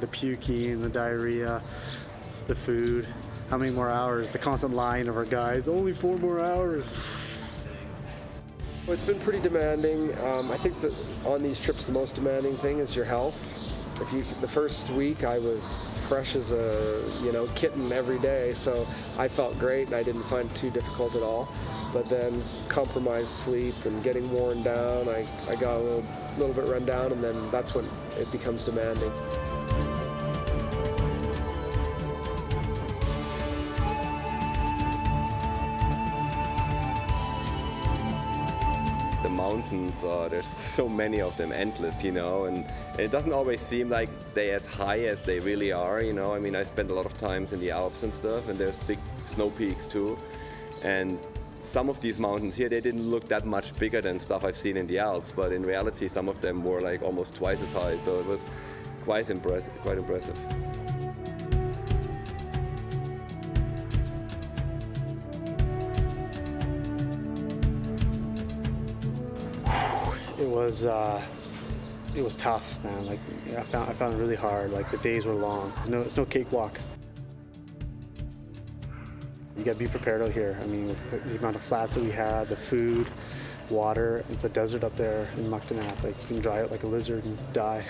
the puking, the diarrhea, the food. How many more hours? The constant lying of our guys, only 4 more hours. Well, it's been pretty demanding. I think that on these trips the most demanding thing is your health. The first week I was fresh as a kitten every day, so I felt great and I didn't find it too difficult at all. But then compromised sleep and getting worn down, I got a little bit run down, and then that's when it becomes demanding. The mountains, there's so many of them, endless, and it doesn't always seem like they're as high as they really are, I mean, I spent a lot of times in the Alps and stuff, and there's big snow peaks too, and some of these mountains here, they didn't look that much bigger than stuff I've seen in the Alps, but in reality some of them were like almost twice as high, so it was quite impressive. It was tough, man. Like I found it really hard. Like the days were long. It's no cakewalk. You gotta be prepared out here. I mean, with the amount of flats that we had, the food, water. It's a desert up there in Mukhtanath. Like you can dry out like a lizard and die.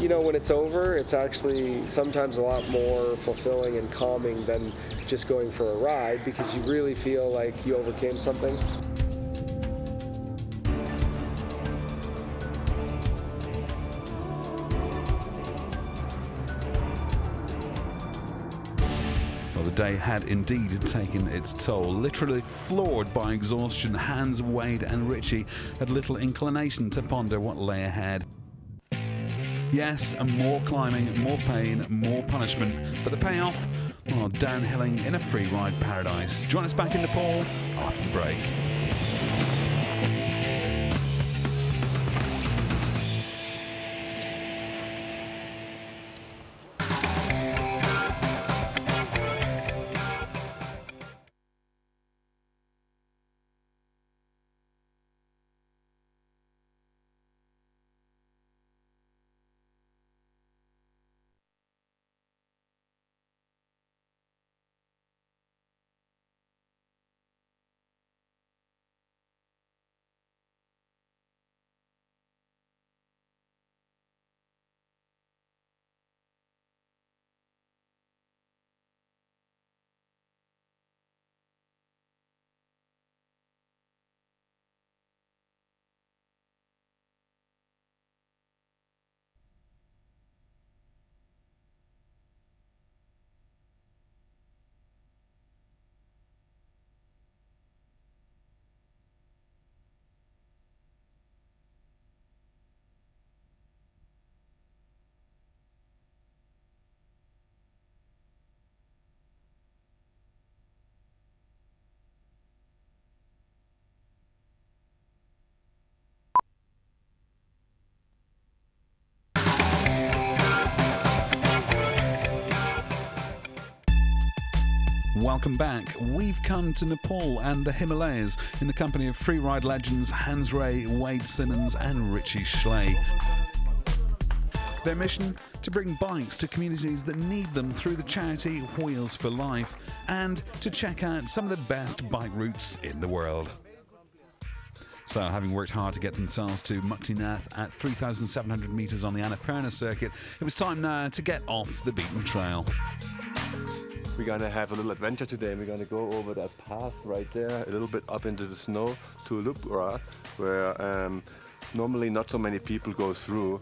When it's over, it's actually sometimes a lot more fulfilling and calming than just going for a ride, because you really feel like you overcame something. Well, the day had indeed taken its toll. Literally floored by exhaustion, Hans, Wade and Richie had little inclination to ponder what lay ahead. Yes, and more climbing, more pain, more punishment, but the payoff? Well, downhilling in a free ride paradise. Join us back in Nepal after the break. Welcome back. We've come to Nepal and the Himalayas in the company of freeride legends Hans Ray, Wade Simmons and Richie Schley. Their mission? To bring bikes to communities that need them through the charity Wheels for Life, and to check out some of the best bike routes in the world. So, having worked hard to get themselves to Mukhtanath at 3,700 metres on the Annapurna circuit, it was time now to get off the beaten trail. We're gonna have a little adventure today. We're gonna go over that path right there, a little bit up into the snow to Lupra, where normally not so many people go through.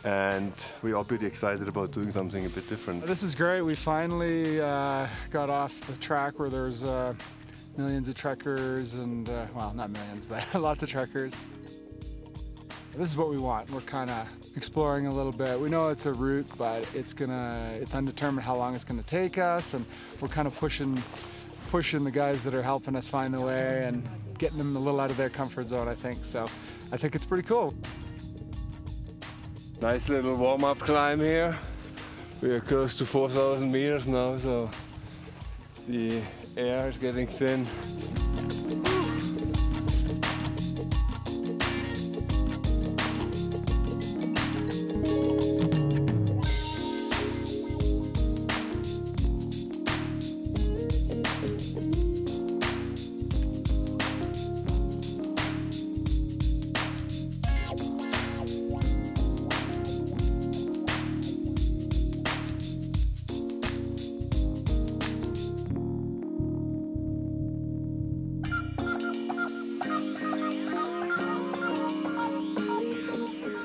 And we're all pretty excited about doing something a bit different. This is great. We finally got off the track where there's millions of trekkers and, well, not millions, but lots of trekkers. This is what we want. We're kind of exploring a little bit. We know it's a route, but it's undetermined how long it's gonna take us, and we're kind of pushing the guys that are helping us find the way and getting them a little out of their comfort zone, I think. So I think it's pretty cool. Nice little warm-up climb here. We are close to 4,000 meters now, so the air is getting thin.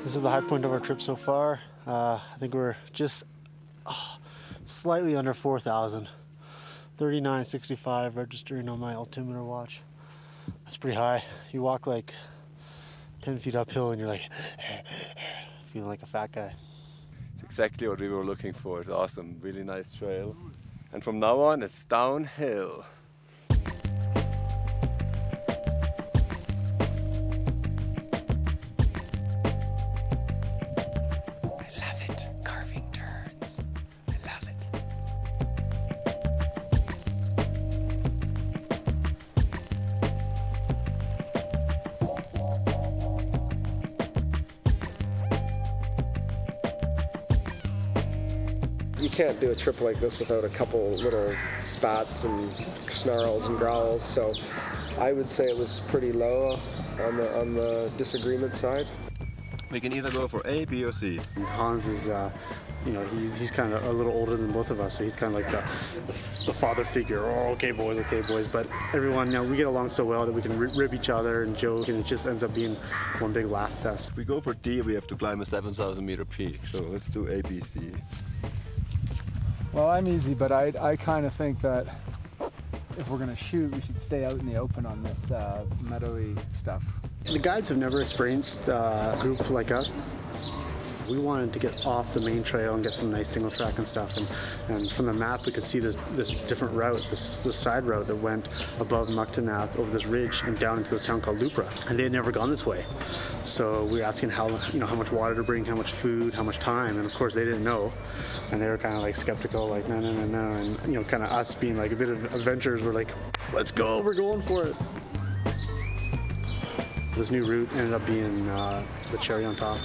This is the high point of our trip so far. I think we're just slightly under 4,000. 39.65 registering on my altimeter watch. That's pretty high. You walk like 10 feet uphill and you're like feeling like a fat guy. It's exactly what we were looking for. It's awesome, really nice trail. And from now on, it's downhill. You can't do a trip like this without a couple little spats and snarls and growls, so I would say it was pretty low on the disagreement side. We can either go for A, B, or C. And Hans is, you know, he's kind of a little older than both of us, so he's kind of like the father figure. Oh, okay, boys. But everyone, you know, we get along so well that we can rib each other and joke, and it just ends up being one big laugh fest. If we go for D, we have to climb a 7,000 meter peak. So let's do A, B, C. Well, I'm easy, but I kind of think that if we're going to shoot, we should stay out in the open on this meadowy stuff. The guides have never experienced a group like us. We wanted to get off the main trail and get some nice single track and stuff. And from the map, we could see this different route, this side route that went above Muktanath over this ridge and down into this town called Lupra. And they had never gone this way. So we were asking how much water to bring, how much food, how much time. And of course they didn't know. And they were kind of like skeptical, like no. And you know, kind of us being like a bit of adventurers, we're like, let's go, we're going for it. This new route ended up being the cherry on top.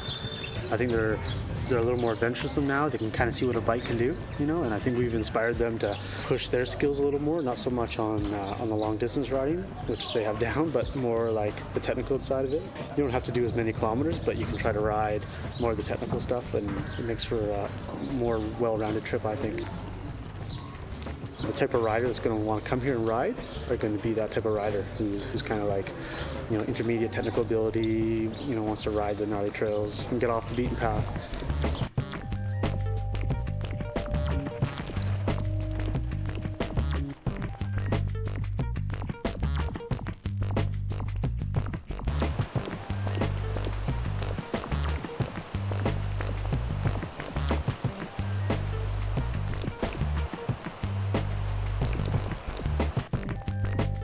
I think they're a little more adventuresome now. They can kind of see what a bike can do, you know, and I think we've inspired them to push their skills a little more, not so much on the long distance riding, which they have down, but more like the technical side of it. You don't have to do as many kilometers, but you can try to ride more of the technical stuff, and it makes for a more well-rounded trip, I think. The type of rider that's going to want to come here and ride are going to be that type of rider who's kind of like, you know, intermediate technical ability, you know, wants to ride the gnarly trails and get off the beaten path.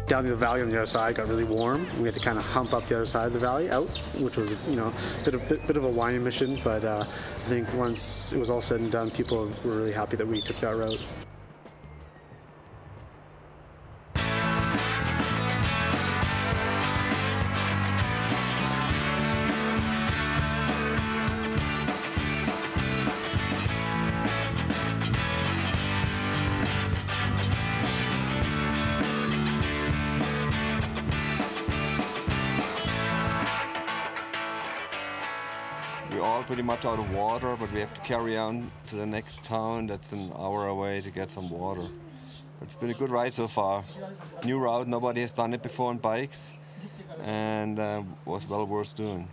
Down the valley on the other side got really warm. We had to kind of hump up the other side of the valley out, which was, you know, a bit of a winding mission, but I think once it was all said and done, people were really happy that we took that route. We're all pretty much out of water, but we have to carry on to the next town. That's an hour away to get some water. But it's been a good ride so far. New route, nobody has done it before on bikes, and was well worth doing.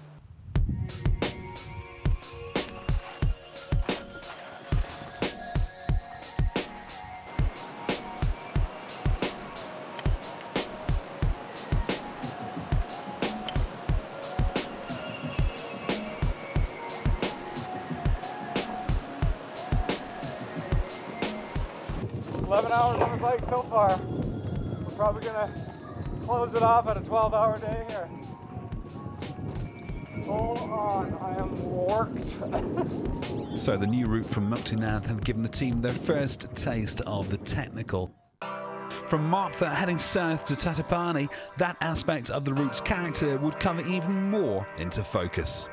11 hours on the bike so far. We're probably gonna close it off at a 12-hour day here. Full on, I am worked. So the new route from Muktanath had given the team their first taste of the technical. From Martha heading south to Tatopani, that aspect of the route's character would come even more into focus.